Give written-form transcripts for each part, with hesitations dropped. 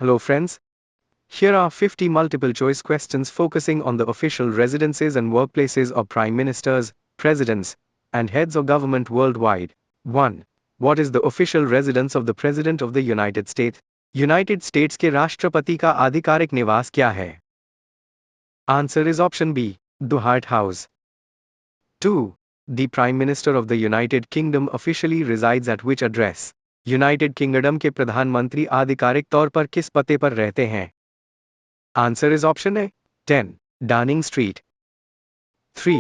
Hello friends, here are 50 multiple choice questions focusing on the official residences and workplaces of prime ministers, presidents, and heads of government worldwide. 1. What is the official residence of the President of the United States? United States के राष्ट्रपति का आधिकारिक निवास क्या है? Answer is option B, the White House. 2. The Prime Minister of the United Kingdom officially resides at which address? United kingdom के प्रधानमंत्री आधिकारिक तौर पर किस पते पर रहते हैं? Answer is option A, 10, Downing Street. 3.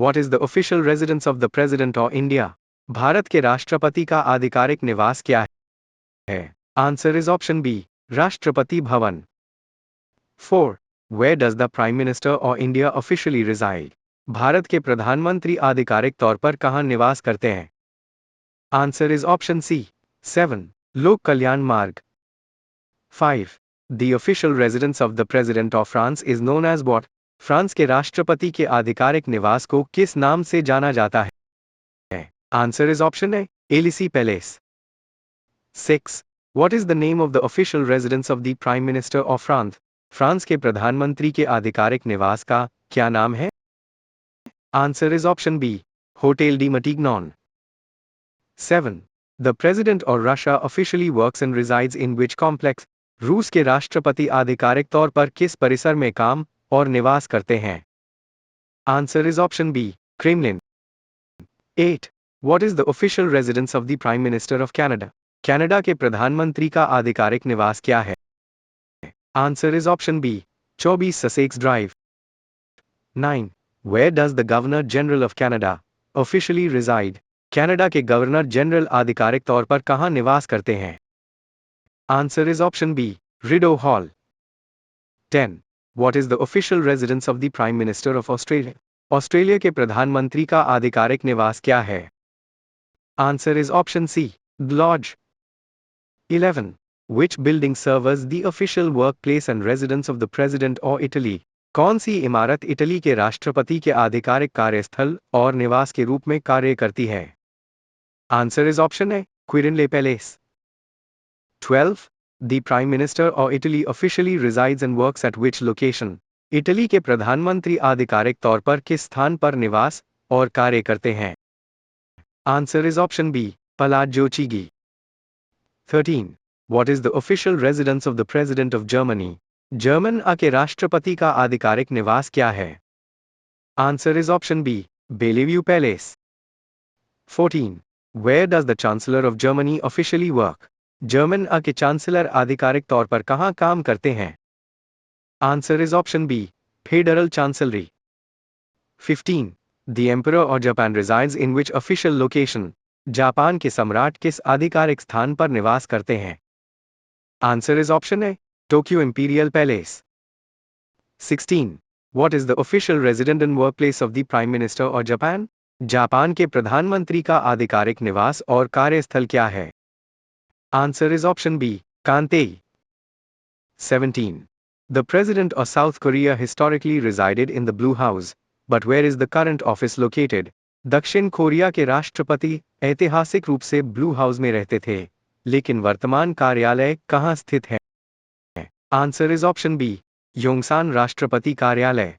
What is the official residence of the President of India? Bharat के राष्ट्रपति का आधिकारिक निवास क्या है? Answer is option B, Rashtrapati Bhavan. 4. Where does the Prime Minister of India officially reside? Bharat के प्रधानमंत्री आधिकारिक तौर पर कहां निवास करते हैं? Answer is option C, 7, लोक कल्याण मार्ग. 5. The official residence of the President of France is known as what? France के राष्ट्रपति के आधिकारिक निवास को किस नाम से जाना जाता है? Answer is option A, Élysée Palace. 6. What is the name of the official residence of the Prime Minister of France? France के प्रधानमंत्री के आधिकारिक निवास का क्या नाम है? Answer is option B, Hotel de Matignon. 7. The President of Russia officially works and resides in which complex? रूस के राष्ट्रपति आधिकारिक तौर पर किस परिसर में काम और निवास करते हैं? Answer is option B, Kremlin. 8. What is the official residence of the Prime Minister of Canada? Canada के प्रधानमंत्री का आधिकारिक निवास क्या है? Answer is option B, 24 Sussex Drive. 9. Where does the Governor General of Canada officially reside? Canada के governor general आधिकारिक तौर पर कहां निवास करते हैं? Answer is option B, Rideau Hall. 10. What is the official residence of the Prime Minister of Australia? Australia के प्रधानमंत्री का आधिकारिक निवास क्या है? Answer is option C, The Lodge. 11. Which building serves the official workplace and residence of the President of Italy? कौन सी इमारत Italy के राष्ट्रपति के आधिकारिक कार्यस्थल और निवास के रूप में कार्य करती है? Answer is option A, Quirinale Palace. 12. The Prime Minister of Italy officially resides and works at which location? Italy के प्रधानमंत्री आधिकारिक तौर पर किस स्थान पर निवास और कार्य करते हैं? Answer is option B, Palazzo Chigi. 13. What is the official residence of the President of Germany? German के राष्ट्रपति का आधिकारिक निवास क्या है? Answer is option B, Bellevue Palace. 14. Where does the Chancellor of Germany officially work? German के chancellor आधिकारिक तौर पर कहां काम करते हैं? Answer is option B, Federal Chancellery. 15. The Emperor of Japan resides in which official location? Japan के सम्राट किस आधिकारिक स्थान पर निवास करते हैं? Answer is option A, Tokyo Imperial Palace. 16. What is the official residence and workplace of the Prime Minister of Japan? Japan के प्रधानमंत्री का आधिकारिक निवास और कार्यस्थल क्या है? Answer is option B, Kantei. 17. The President of South Korea historically resided in the Blue House, but where is the current office located? दक्षिण कोरिया के राष्ट्रपति ऐतिहासिक रूप से ब्लू हाउस में रहते थे, लेकिन वर्तमान कार्यालय कहां स्थित है? Answer is option B, Yongsan राष्ट्रपति कार्यालय.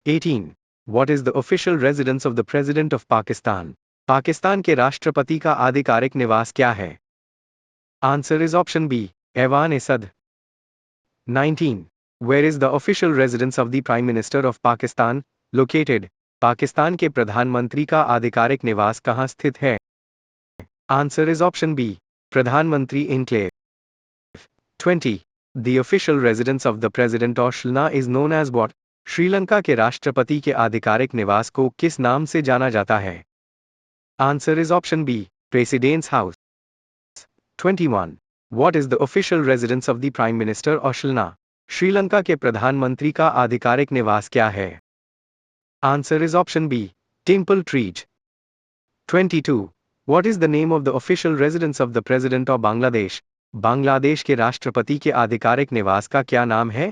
18. What is the official residence of the President of Pakistan? Pakistan के राष्ट्रपति का आधिकारिक निवास क्या है? Answer is option B, Aiwan-e-Sadr. 19. Where is the official residence of the Prime Minister of Pakistan located? Pakistan के प्रधानमंत्री का आधिकारिक निवास कहां स्थित है? Answer is option B, प्रधानमंत्री enclave. 20. The official residence of the President of Sri Lanka is known as what? Sri Lanka के राष्ट्रपति के आधिकारिक निवास को किस नाम से जाना जाता है? Answer is option B, President's House. 21. What is the official residence of the Prime Minister of Sri Lanka? Sri Lanka के प्रधानमंत्री का आधिकारिक निवास क्या है? Answer is option B, Temple Treat. 22. What is the name of the official residence of the President of Bangladesh? Bangladesh के राष्ट्रपति के आधिकारिक निवास का क्या नाम है?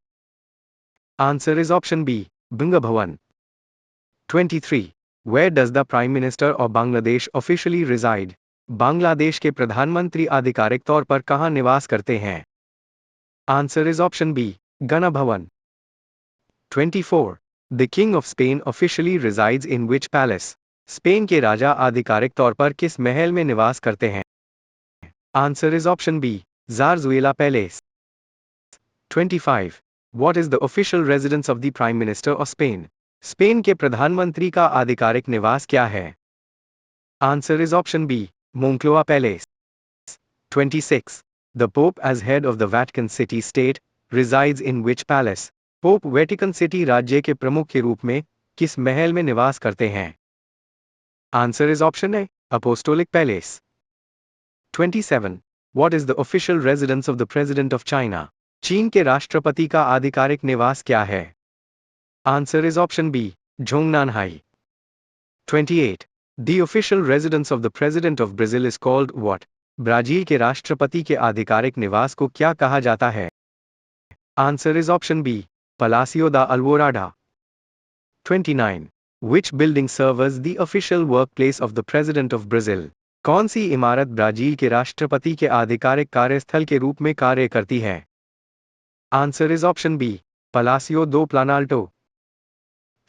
Answer is option B, Bunga Bhawan. 23. Where does the Prime Minister of Bangladesh officially reside? Bangladesh के प्रधानमंत्री आधिकारिक तौर पर कहां निवास करते हैं? Answer is option B, Gana Bhavan. 24. The King of Spain officially resides in which palace? Spain के राजा आधिकारिक तौर पर किस महल में निवास करते हैं? Answer is option B, Zarzuela Palace. 25. What is the official residence of the Prime Minister of Spain? Spain के प्रधानमंत्री का आधिकारिक निवास क्या है? Answer is option B, Moncloa Palace. 26. The Pope as head of the Vatican City State resides in which palace? Pope Vatican city राज्य के प्रमुख के रूप में किस महल में निवास करते हैं? Answer is option A, Apostolic Palace. 27. What is the official residence of the President of China? चीन के राष्ट्रपति का आधिकारिक निवास क्या है? Answer is option B, Zhongnanhai. 28. The official residence of the President of Brazil is called what? Brazil के राष्ट्रपति के आधिकारिक निवास को क्या कहा जाता है? Answer is option B, Palacio da Alvorada. 29. Which building serves the official workplace of the President of Brazil? कौन सी इमारत ब्राजील के राष्ट्रपति के आधिकारिक कार्यस्थल के रूप में कार्य करती है? Answer is option B, Palacio do Planalto.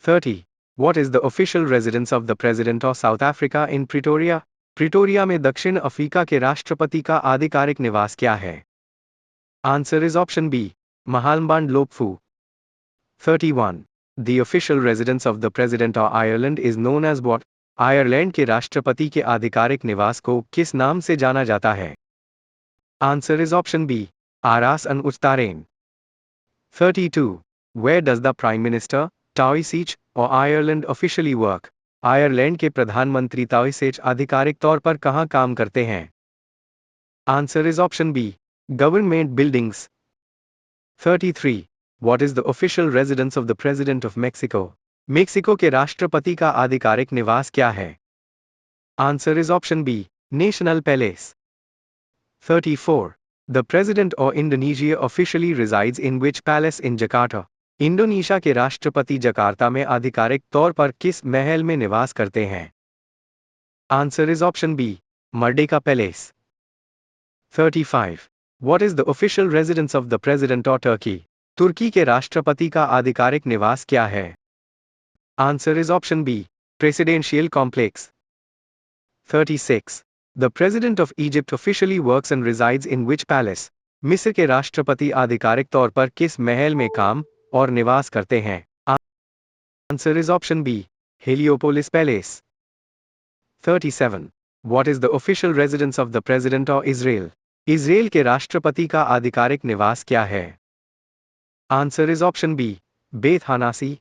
30. What is the official residence of the President of South Africa in Pretoria? Pretoria में दक्षिण अफ्रीका के राष्ट्रपति का आधिकारिक निवास क्या है? Answer is option B, Mahalmband Lopfu. 31. The official residence of the President of Ireland is known as what? Ireland के राष्ट्रपति के आधिकारिक निवास को किस नाम से जाना जाता है? Answer is option B, Aras an Ustaren. 32. Where does the Prime Minister, Taoiseach, or Ireland officially work? Ireland के प्रधानमंत्री ताओइसेच आधिकारिक तौर पर कहां काम करते हैं? Answer is option B, Government Buildings. 33. What is the official residence of the President of Mexico? Mexico के राष्ट्रपति का आधिकारिक निवास क्या है? Answer is option B, National Palace. 34. The President of Indonesia officially resides in which palace in Jakarta? Indonesia के राष्ट्रपति Jakarta में आधिकारिक तौर पर किस महल में निवास करते हैं? Answer is option B, Merdeka Palace. 35. What is the official residence of the President of Turkey? तुर्की के राष्ट्रपति का आधिकारिक निवास क्या है? Answer is option B, Presidential Complex. 36. The President of Egypt officially works and resides in which palace? मिस्र के राष्ट्रपति आधिकारिक तौर पर किस महल में काम और निवास करते हैं? Answer is option B, Heliopolis Palace. 37. What is the official residence of the President of Israel? Israel के राष्ट्रपति का आधिकारिक निवास क्या है? Answer is option B, Beit Hanasi.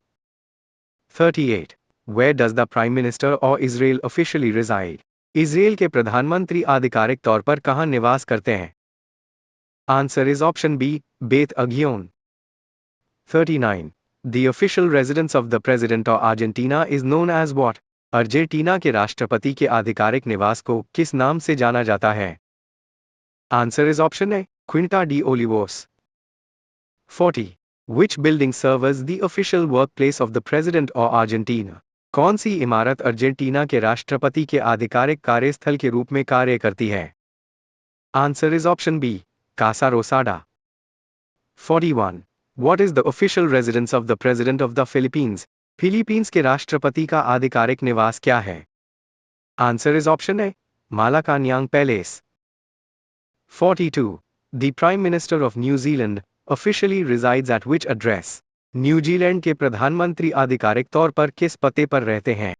38. Where does the Prime Minister of Israel officially reside? Israel के प्रधानमंत्री आधिकारिक तौर पर कहां निवास करते हैं? Answer is option B, Beit Agion. 39. The official residence of the President of Argentina is known as what? Argentina के राष्ट्रपति के आधिकारिक निवास को किस नाम से जाना जाता है? Answer is option A, Quinta de Olivos. 40. Which building serves the official workplace of the President of Argentina? कौन सी इमारत अर्जेंटीना के राष्ट्रपति के आधिकारिक कार्यस्थल के रूप में कार्य करती है? Answer is option B, Casa Rosada. 41. What is the official residence of the President of the Philippines? Philippines के राष्ट्रपति का आधिकारिक निवास क्या है? Answer is option A, Malacanang Palace. 42. The Prime Minister of New Zealand officially resides at which address? New Zealand के प्रधानमंत्री आधिकारिक तौर पर किस पते पर रहते हैं?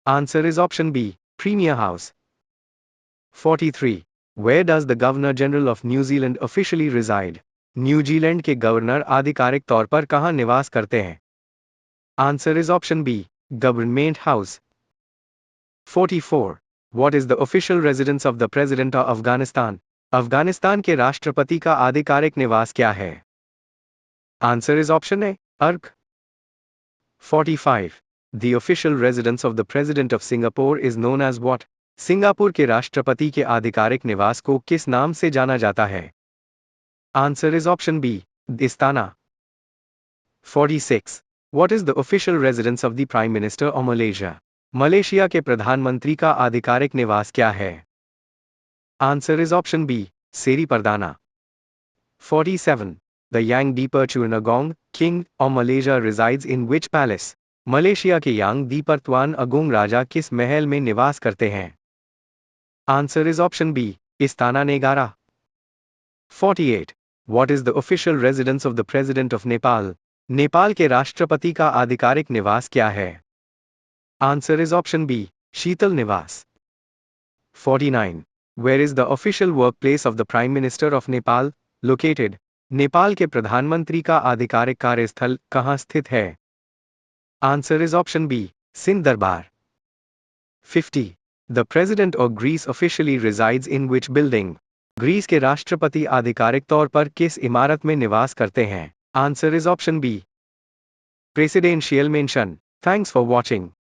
Answer is option B, Premier House. 43. Where does the Governor General of New Zealand officially reside? New Zealand के गवर्नर आधिकारिक तौर पर कहां निवास करते हैं? Answer is option B, Government House. 44. What is the official residence of the President of Afghanistan? Afghanistan के राष्ट्रपति का आधिकारिक निवास क्या है? Answer is option A, Urk. 45. The official residence of the President of Singapore is known as what? Singapore के राष्ट्रपति के आधिकारिक निवास को किस नाम से जाना जाता है? Answer is option B, Istana. 46. What is the official residence of the Prime Minister of Malaysia? Malaysia के प्रधानमंत्री का आधिकारिक निवास क्या है? Answer is option B, Seri Perdana. 47. The Yang di Pertuan King of Malaysia resides in which palace? Malaysia के यांग दी परतुआन Agung राजा किस महल में निवास करते हैं? Answer is option B, Istana Negara. 48. What is the official residence of the President of Nepal? Nepal के राष्ट्रपति का आधिकारिक निवास क्या है? Answer is option B, शीतल निवास. 49. Where is the official workplace of the Prime Minister of Nepal located? Nepal के प्रधानमंत्री का आधिकारिक कार्यस्थल कहाँ स्थित है? Answer is option B, Sindh दरबार. 50. The President of Greece officially resides in which building? Greece के राष्ट्रपति आधिकारिक तौर पर किस इमारत में निवास करते हैं? Answer is option B, Presidential Mansion. Thanks for watching.